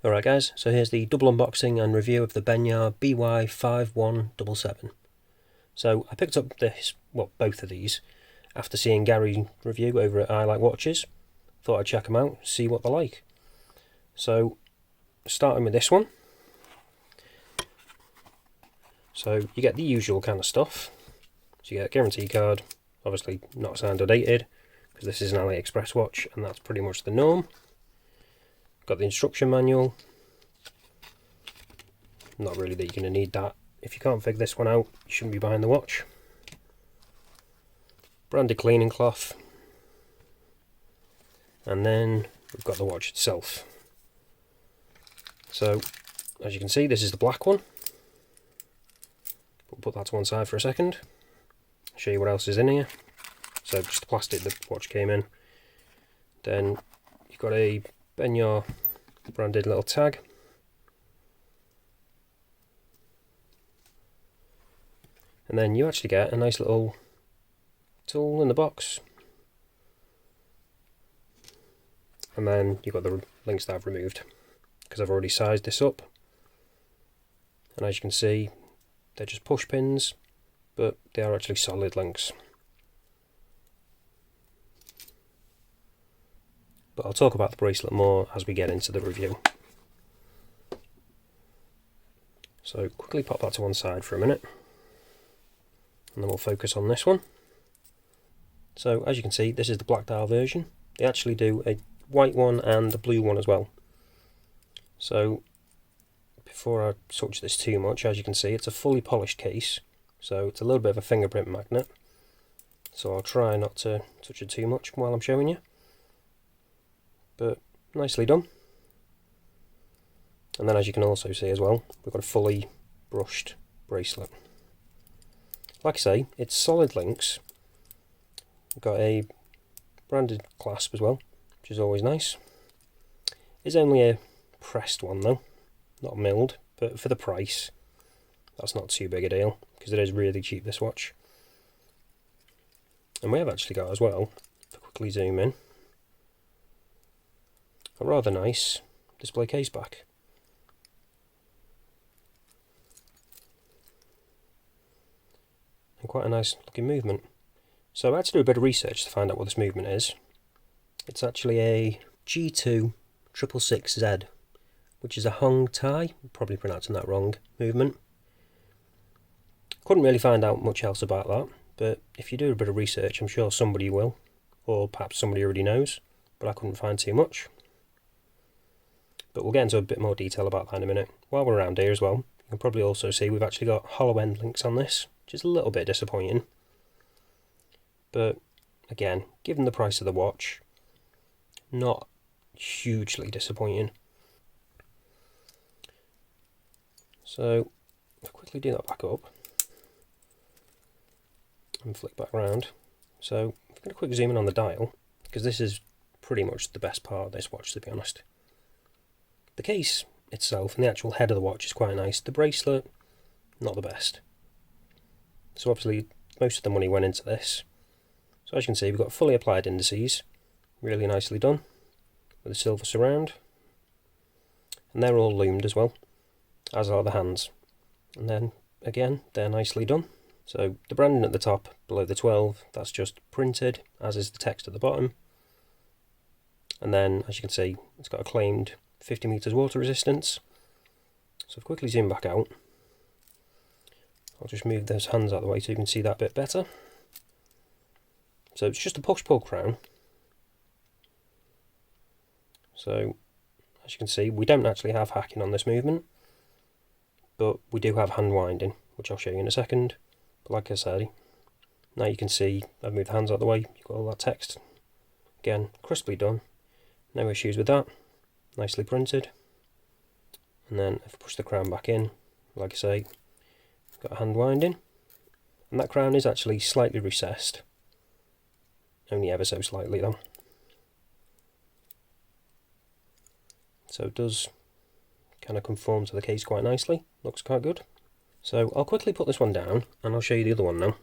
Alright guys, so here's the double unboxing and review of the Benyar BY-5177. So I picked up this, well, both of these, after seeing Gary's review over at I Like Watches. Thought I'd check them out, see what they're like. So, starting with this one. So you get the usual kind of stuff. So you get a guarantee card, obviously not signed or dated, because this is an AliExpress watch, and that's pretty much the norm. Got the instruction manual. Not really that you're going to need that. If you can't figure this one out, you shouldn't be buying the watch. Branded cleaning cloth. And then we've got the watch itself. So, as you can see, this is the black one. We'll put that to one side for a second. Show you what else is in here. So, just the plastic the watch came in. Then, you've got a Benyar branded little tag. And then you actually get a nice little tool in the box. And then you've got the links that I've removed, because I've already sized this up. And as you can see, they're just push pins, but they are actually solid links. But I'll talk about the bracelet more as we get into the review. So quickly pop that to one side for a minute, and then we'll focus on this one. So as you can see, this is the black dial version. They actually do a white one and a blue one as well. So before I touch this too much, as you can see, it's a fully polished case, so it's a little bit of a fingerprint magnet. So I'll try not to touch it too much while I'm showing you. But nicely done. And then as you can also see as well, we've got a fully brushed bracelet. Like I say, it's solid links. We've got a branded clasp as well, which is always nice. It's only a pressed one though, not milled, but for the price, that's not too big a deal, because it is really cheap, this watch. And we have actually got as well, if I quickly zoom in, a rather nice display case back. And quite a nice looking movement. So I had to do a bit of research to find out what this movement is. It's actually a G2 666Z, which is a hung tie, probably pronouncing that wrong, movement. Couldn't really find out much else about that, but if you do a bit of research, I'm sure somebody will, or perhaps somebody already knows, but I couldn't find too much. But we'll get into a bit more detail about that in a minute. While we're around here as well, you can probably also see we've actually got hollow end links on this, which is a little bit disappointing. But again, given the price of the watch, not hugely disappointing. So I'll quickly do that back up and flick back around. So I'm going to quick zoom in on the dial, because this is pretty much the best part of this watch, to be honest. The case itself and the actual head of the watch is quite nice. The bracelet, not the best. So obviously most of the money went into this. So as you can see, we've got fully applied indices, really nicely done, with a silver surround. And they're all lumed as well, as are the hands. And then again, they're nicely done. So the branding at the top, below the 12, that's just printed, as is the text at the bottom. And then, as you can see, it's got a claimed 50 meters water resistance. So I've quickly zoom back out. I'll just move those hands out of the way so you can see that bit better. So it's just a push-pull crown. So as you can see, we don't actually have hacking on this movement, but we do have hand winding, which I'll show you in a second. But like I say, now you can see I've moved the hands out of the way. You've got all that text. Again, crisply done. No issues with that. Nicely printed. And then if I push the crown back in, like I say, got a hand winding. And that crown is actually slightly recessed. Only ever so slightly though. So it does kind of conform to the case quite nicely. Looks quite good. So I'll quickly put this one down and I'll show you the other one now.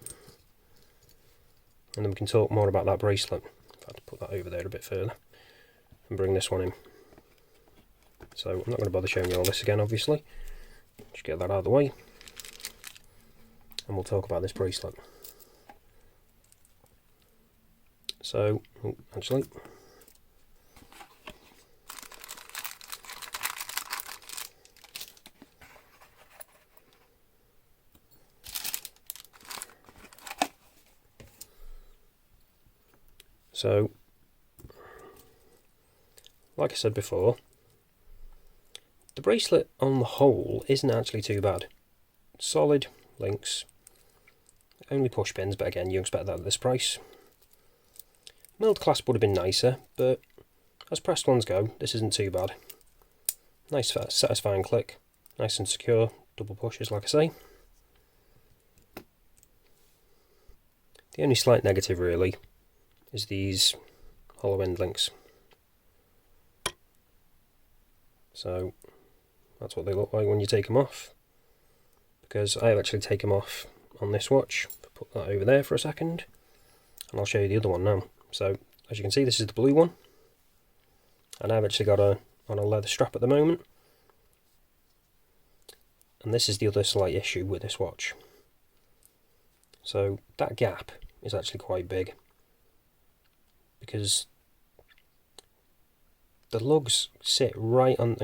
And then we can talk more about that bracelet. I've had to put that over there a bit further and bring this one in. So I'm not going to bother showing you all this again, obviously. Just get that out of the way. And we'll talk about this bracelet. So, actually, so, like I said before, the bracelet on the whole isn't actually too bad. Solid links, only push pins, but again, you expect that at this price. Milled clasp would have been nicer, but as pressed ones go, this isn't too bad. Nice, satisfying click, nice and secure, double pushes, like I say. The only slight negative, really, is these hollow end links. So that's what they look like when you take them off. Because I have actually taken them off on this watch. Put that over there for a second, and I'll show you the other one now. So as you can see, this is the blue one, and I've actually got on a leather strap at the moment. And this is the other slight issue with this watch. So that gap is actually quite big, because the lugs sit right on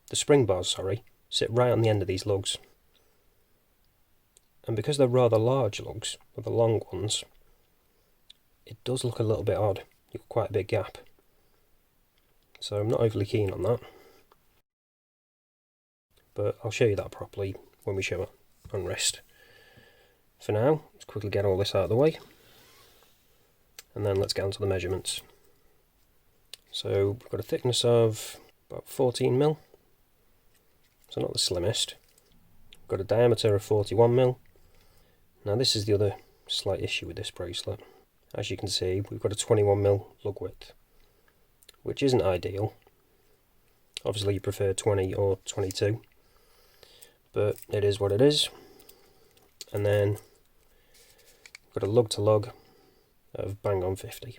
the spring bars, sorry, sit right on the end of these lugs. And because they're rather large lugs, or the long ones, it does look a little bit odd. You've got quite a big gap. So I'm not overly keen on that. But I'll show you that properly when we show it on wrist. For now, let's quickly get all this out of the way. And then let's get on to the measurements. So we've got a thickness of about 14mm. So not the slimmest. We've got a diameter of 41mm. Now this is the other slight issue with this bracelet. As you can see, we've got a 21mm lug width, which isn't ideal. Obviously you prefer 20 or 22, but it is what it is. And then we've got a lug to lug of bang on 50.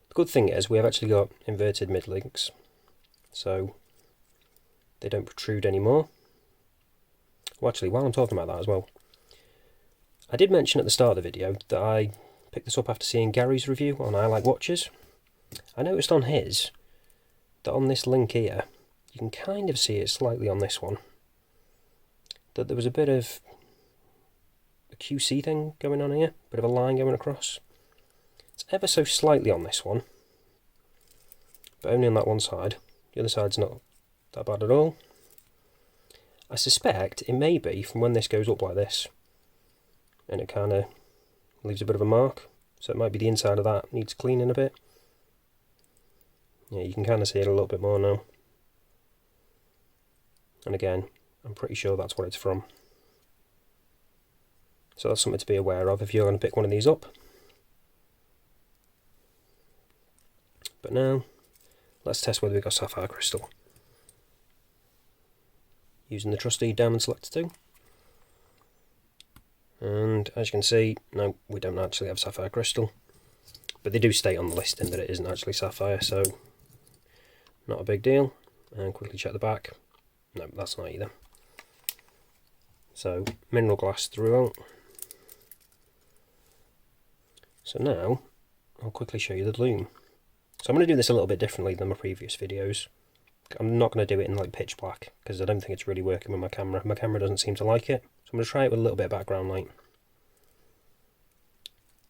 The good thing is we have actually got inverted mid links, so they don't protrude anymore. Well, actually, while I'm talking about that as well, I did mention at the start of the video that I picked this up after seeing Gary's review on I Like Watches. I noticed on his that on this link here, you can kind of see it slightly on this one, that there was a bit of a QC thing going on here, a bit of a line going across. It's ever so slightly on this one, but only on that one side. The other side's not that bad at all. I suspect it may be from when this goes up like this, and it kind of leaves a bit of a mark, so it might be the inside of that needs cleaning a bit. Yeah, you can kind of see it a little bit more now. And again, I'm pretty sure that's what it's from. So that's something to be aware of if you're going to pick one of these up. But now, let's test whether we've got sapphire crystal. Using the trusty Diamond Selector 2. And as you can see, no, we don't actually have sapphire crystal. But they do state on the listing that it isn't actually sapphire, so not a big deal. And quickly check the back. No, that's not either. So, mineral glass throughout. So now, I'll quickly show you the Lume. So I'm going to do this a little bit differently than my previous videos. I'm not going to do it in like pitch black, because I don't think it's really working with my camera. My camera doesn't seem to like it. So I'm going to try it with a little bit of background light.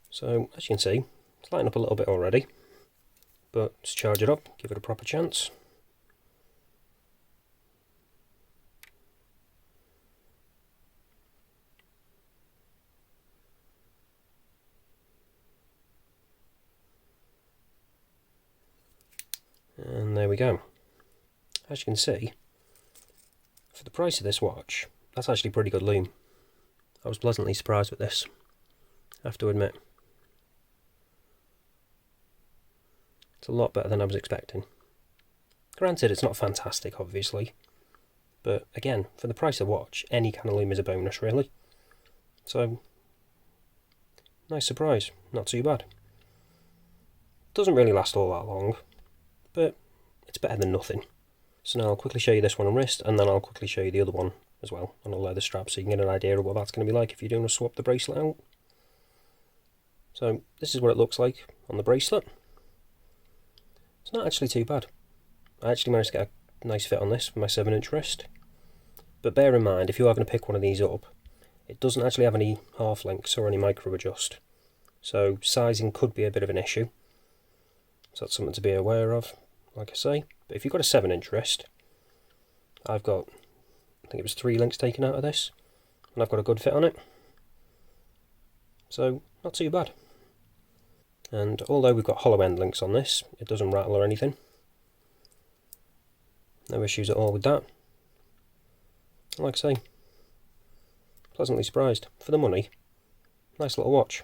So, as you can see, it's lighting up a little bit already. But let's charge it up, give it a proper chance. And there we go. As you can see, for the price of this watch, that's actually pretty good lume. I was pleasantly surprised with this, I have to admit. It's a lot better than I was expecting. Granted, it's not fantastic, obviously, but again, for the price of the watch, any kind of lume is a bonus, really. So, nice surprise, not too bad. Doesn't really last all that long, but it's better than nothing. So now I'll quickly show you this one on wrist, and then I'll quickly show you the other one as well on a leather strap, so you can get an idea of what that's going to be like if you're doing a swap the bracelet out. So this is what it looks like on the bracelet. It's not actually too bad. I actually managed to get a nice fit on this with my 7-inch wrist. But bear in mind, if you are going to pick one of these up, it doesn't actually have any half links or any micro adjust. So sizing could be a bit of an issue. So that's something to be aware of, like I say. But if you've got a 7-inch wrist, I've got, I think it was 3 links taken out of this, and I've got a good fit on it. So not too bad. And although we've got hollow end links on this, it doesn't rattle or anything. No issues at all with that. Like I say, pleasantly surprised. For the money, nice little watch.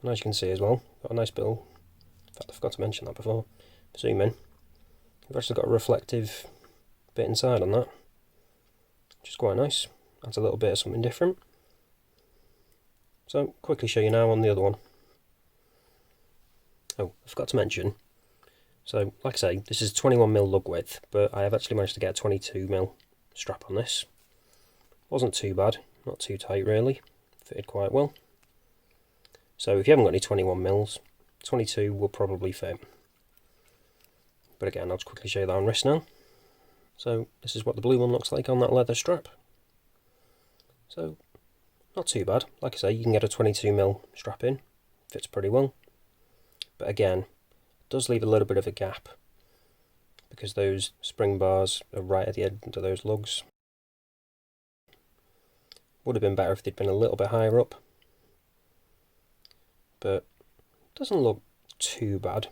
And as you can see as well, got a nice bit of, in fact I forgot to mention that before, zoom in. We've actually got a reflective bit inside on that, which is quite nice. Adds a little bit of something different. So, quickly show you now on the other one. Oh, I forgot to mention, so like I say, this is 21mm lug width, but I have actually managed to get a 22mm strap on this. Wasn't too bad, not too tight really, fitted quite well. So if you haven't got any 21mm, 22 will probably fit. But again, I'll just quickly show you that on wrist now. So this is what the blue one looks like on that leather strap. So not too bad. Like I say, you can get a 22mm strap in, fits pretty well. But again, it does leave a little bit of a gap because those spring bars are right at the end of those lugs. Would have been better if they'd been a little bit higher up, but it doesn't look too bad.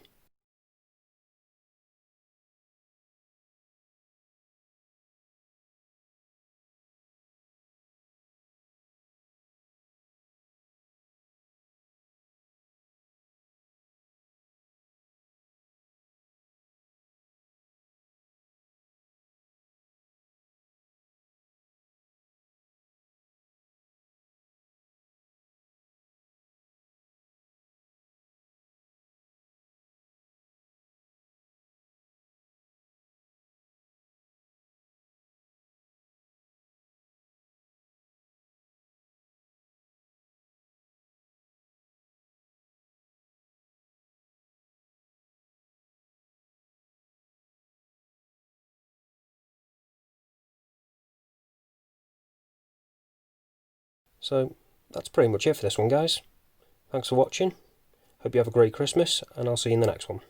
So that's pretty much it for this one, guys. Thanks for watching. Hope you have a great Christmas, and I'll see you in the next one.